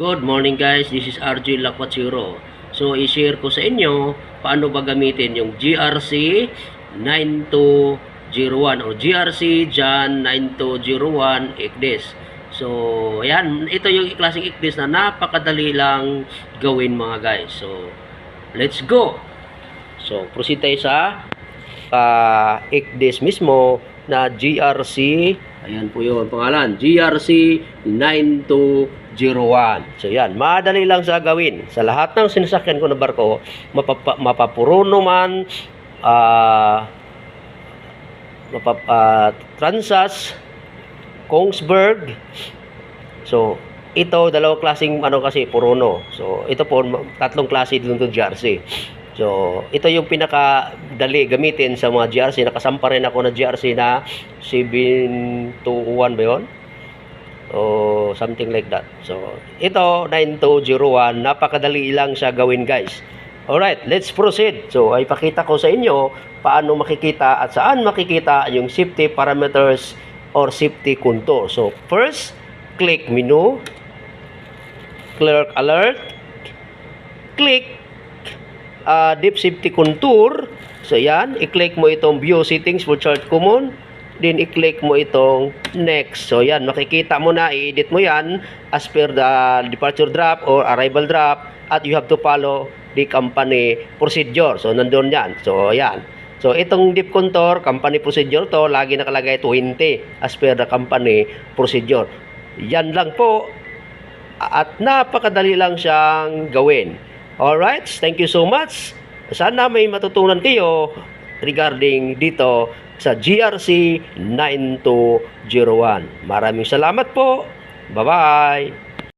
Good morning guys, this is RJ Lakwachiro. So i-share ko sa inyo paano ba gamitin yung GRC 9201 o GRC Jan 9201 ECDIS. So ayan, ito yung klaseng ECDIS na napakadali lang gawin mga guys. So let's go! So proceed tayo sa ECDIS mismo na GRC. Ayan po yung pangalan, GRC 9201. So yan, madali lang sa gawin. Sa lahat ng sinasakyan ko na barko, Mapapuruno man, Transas, Kongsberg. So ito, dalawang klaseng kasi Puruno. So ito po, tatlong klase dito sa GRC. So, ito yung pinakadali gamitin sa mga GRC. Nakasampa rin ako na GRC na 721 ba yun? O something like that. So, ito, 9201. Napakadali lang siya gawin, guys. Alright, let's proceed. So, ay pakita ko sa inyo paano makikita at saan makikita yung safety parameters or safety contour. So, first, click menu, clerk alert, click deep safety contour. So yan, i-click mo itong view settings for chart common, then i-click mo itong next. So yan, makikita mo na, i-edit mo yan as per the departure draft or arrival draft, at you have to follow the company procedure. So nandun yan. So yan, so itong deep contour company procedure to, lagi nakalagay 20 as per the company procedure. Yan lang po, at napakadali lang siyang gawin. Alright, thank you so much. Sana may matutunan kayo regarding dito sa GRC 9201. Maraming salamat po. Bye-bye.